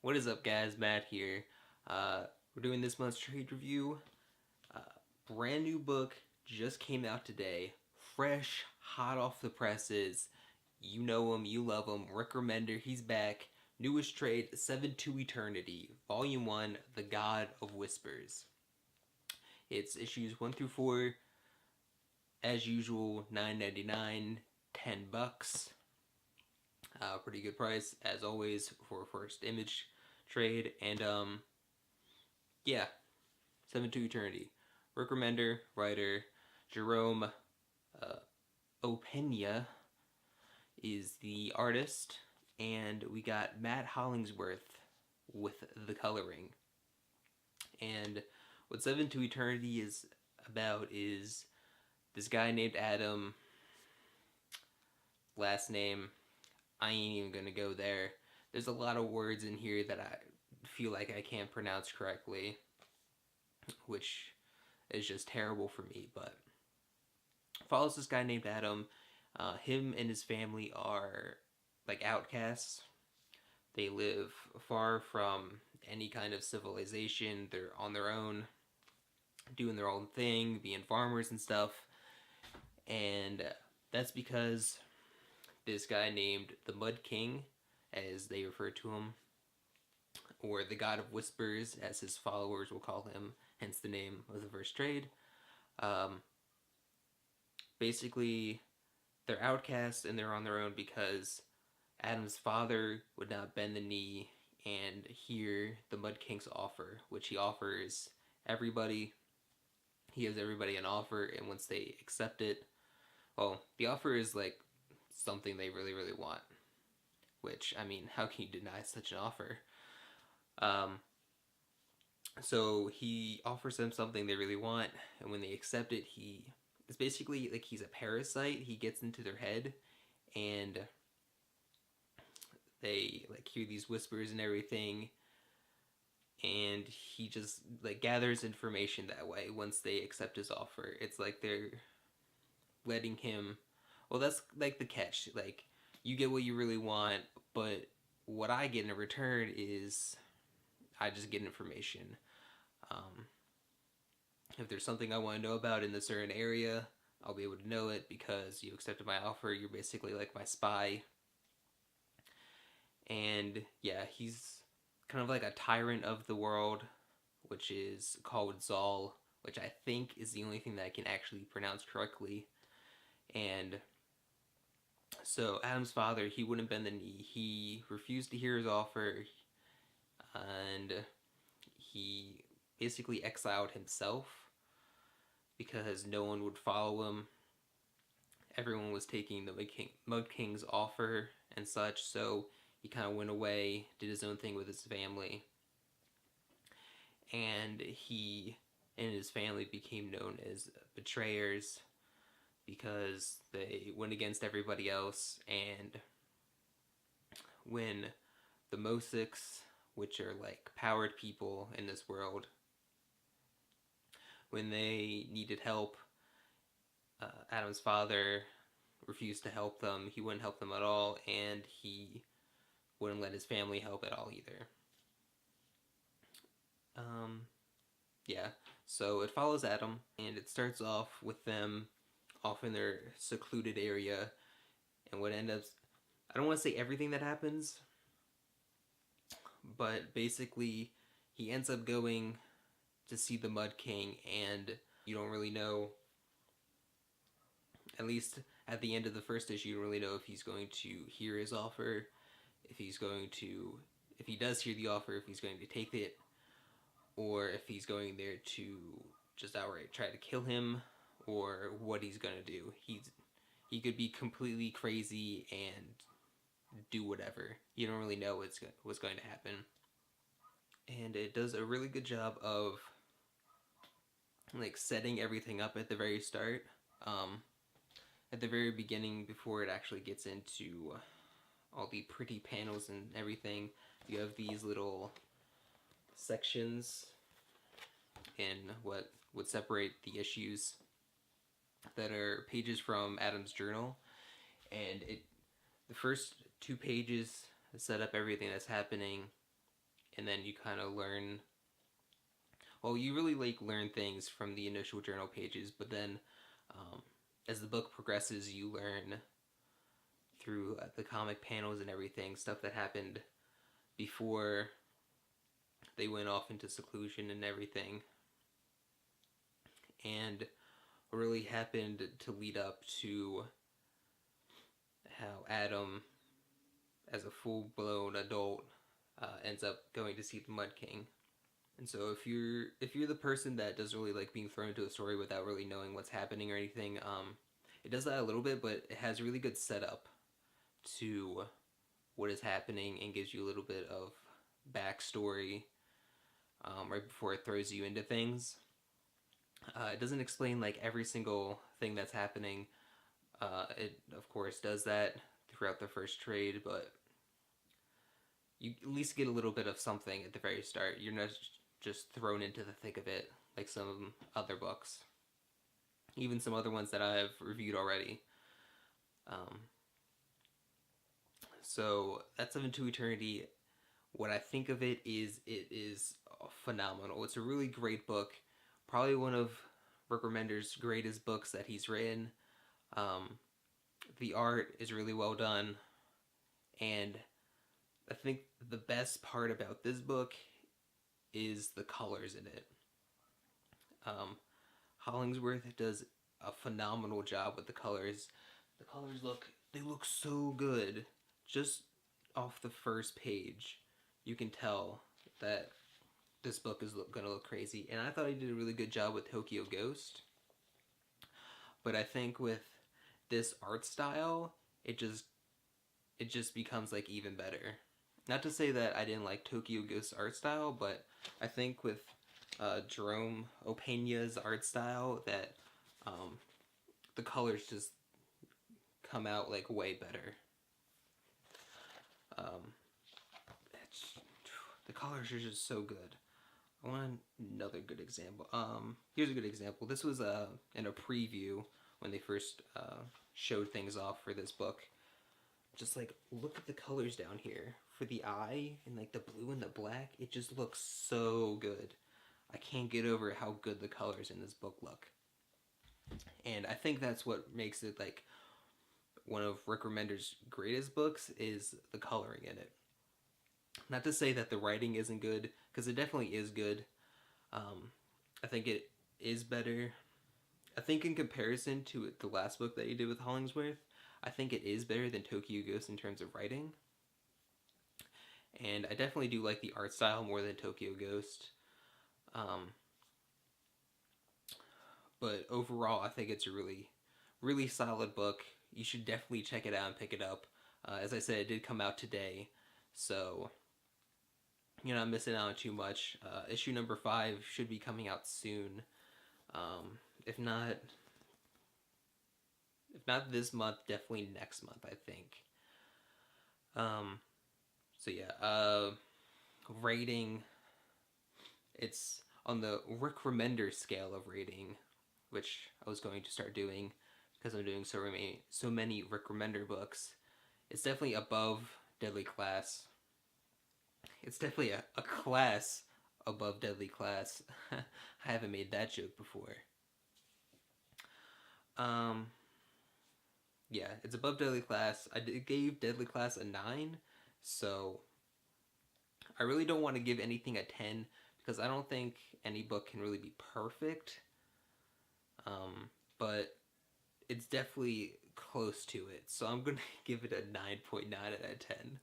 What is up, guys? Matt here. We're doing this month's trade review. Uh, Brand new book just came out today. Fresh, hot off the presses. You know him, you love him. Remender, he's back. Newest trade, Seven to Eternity, Volume 1, The God of Whispers. It's issues 1 through 4. As usual, $9.99, $10. Pretty good price, as always, for a first image trade. And yeah, Seven to Eternity. Rick Remender, writer. Jerome Opeña is the artist. And we got Matt Hollingsworth with the coloring. And what Seven to Eternity is about is this guy named Adam. Last name, I ain't even gonna go there. There's a lot of words in here that I feel like I can't pronounce correctly, which is just terrible for me, but follows this guy named Adam. Him and his family are like outcasts. They live far from any kind of civilization. They're on their own, doing their own thing, being farmers and stuff. And that's because this guy named the Mud King, as they refer to him, or the God of Whispers, as his followers will call him, hence the name of the first trade. Basically, they're outcasts and they're on their own because Adam's father would not bend the knee and hear the Mud King's offer, which he offers everybody. He gives everybody an offer, and once they accept it, well, the offer is like something they really, really want. Which, I mean, how can you deny such an offer? So he offers them something they really want, and when they accept it, it's basically like he's a parasite. He gets into their head, and they like hear these whispers and everything, and he just like gathers information that way. Once they accept his offer, it's like they're letting him. Well, that's like the catch. Like, you get what you really want, but what I get in return is I just get information. If there's something I want to know about in a certain area, I'll be able to know it because you accepted my offer. You're basically like my spy. And yeah, he's kind of like a tyrant of the world, which is called Zal, which I think is the only thing that I can actually pronounce correctly. And so Adam's father, he wouldn't bend the knee. He refused to hear his offer, and he basically exiled himself because no one would follow him. Everyone was taking the Mud King's offer and such, so he kind of went away, did his own thing with his family, and he and his family became known as betrayers because they went against everybody else. And when the Mosiks, which are like powered people in this world, when they needed help, Adam's father refused to help them. He wouldn't help them at all, and he wouldn't let his family help at all either. Yeah, so it follows Adam, and it starts off with them off in their secluded area, and what ends up, I don't want to say everything that happens, but basically he ends up going to see the Mud King, and you don't really know, at least at the end of the first issue, you don't really know if he's going to hear his offer, if he does hear the offer, if he's going to take it, or if he's going there to just outright try to kill him, or what he's going to do. He could be completely crazy and do whatever. You don't really know what's going to happen. And it does a really good job of like setting everything up at the very start. At the very beginning, before it actually gets into all the pretty panels and everything, you have these little sections in what would separate the issues that are pages from Adam's journal, and the first 2 pages set up everything that's happening, and then you kind of learn. Well, you really like learn things from the initial journal pages, but then as the book progresses, you learn through the comic panels and everything, stuff that happened before they went off into seclusion and everything, and what really happened to lead up to how Adam, as a full-blown adult, ends up going to see the Mud King. And so if you're the person that doesn't really like being thrown into a story without really knowing what's happening or anything, it does that a little bit, but it has really good setup to what is happening and gives you a little bit of backstory right before it throws you into things. It doesn't explain like every single thing that's happening. It of course does that throughout the first trade, but you at least get a little bit of something at the very start. You're not just thrown into the thick of it like some other books, even some other ones that I have reviewed already. So that's Seven to Eternity. What I think of it is phenomenal. It's a really great book. Probably one of Rick Remender's greatest books that he's written. The art is really well done. And I think the best part about this book is the colors in it. Hollingsworth does a phenomenal job with the colors. The colors look so good. Just off the first page, you can tell that this book is gonna look crazy. And I thought he did a really good job with Tokyo Ghost. But I think with this art style, it just becomes like even better. Not to say that I didn't like Tokyo Ghost's art style, but I think with Jerome Opeña's art style, that the colors just come out like way better. The colors are just so good. I want another good example. Here's a good example. This was in a preview when they first showed things off for this book. Just like look at the colors down here for the eye and like the blue and the black. It just looks so good. I can't get over how good the colors in this book look. And I think that's what makes it like one of Rick Remender's greatest books is the coloring in it. Not to say that the writing isn't good, because it definitely is good. I think it is better. I think in comparison to the last book that he did with Hollingsworth, I think it is better than Tokyo Ghost in terms of writing. And I definitely do like the art style more than Tokyo Ghost. But overall, I think it's a really, really solid book. You should definitely check it out and pick it up. As I said, it did come out today, so you're not missing out on too much. Issue number 5 should be coming out soon. If not this month, definitely next month, I think. So yeah, rating, it's on the Rick Remender scale of rating, which I was going to start doing because I'm doing so many Rick Remender books. It's definitely above Deadly Class. It's definitely a class above Deadly Class. I haven't made that joke before. Yeah, it's above Deadly Class. I gave Deadly Class a 9, so I really don't want to give anything a 10 because I don't think any book can really be perfect. But it's definitely close to it, so I'm gonna give it a 9.9 out of 10.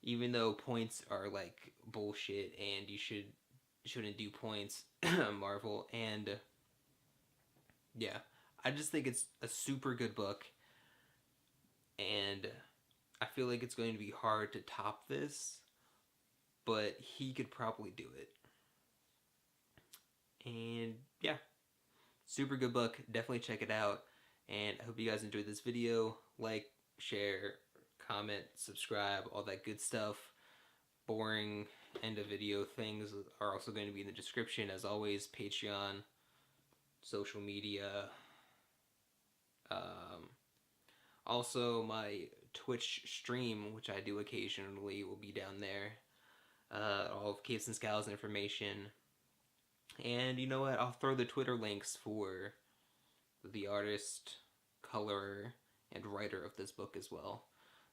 Even though points are like bullshit and you shouldn't do points, Marvel, and yeah, I just think it's a super good book, and I feel like it's going to be hard to top this, but he could probably do it. And yeah, super good book. Definitely check it out. And I hope you guys enjoyed this video. Like, share, comment, subscribe, all that good stuff. Boring end of video things are also going to be in the description. As always, Patreon, social media. Also, my Twitch stream, which I do occasionally, will be down there. all of Capes and Scowls information. And you know what? I'll throw the Twitter links for the artist, colorer, and writer of this book as well.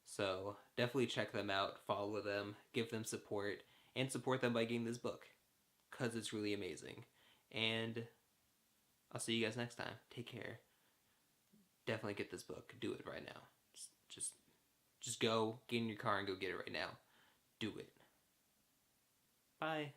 So definitely check them out, follow them, give them support, and support them by getting this book, because it's really amazing. And I'll see you guys next time. Take care. Definitely get this book. Do it right now. Just go, get in your car and go get it right now. Do it. Bye.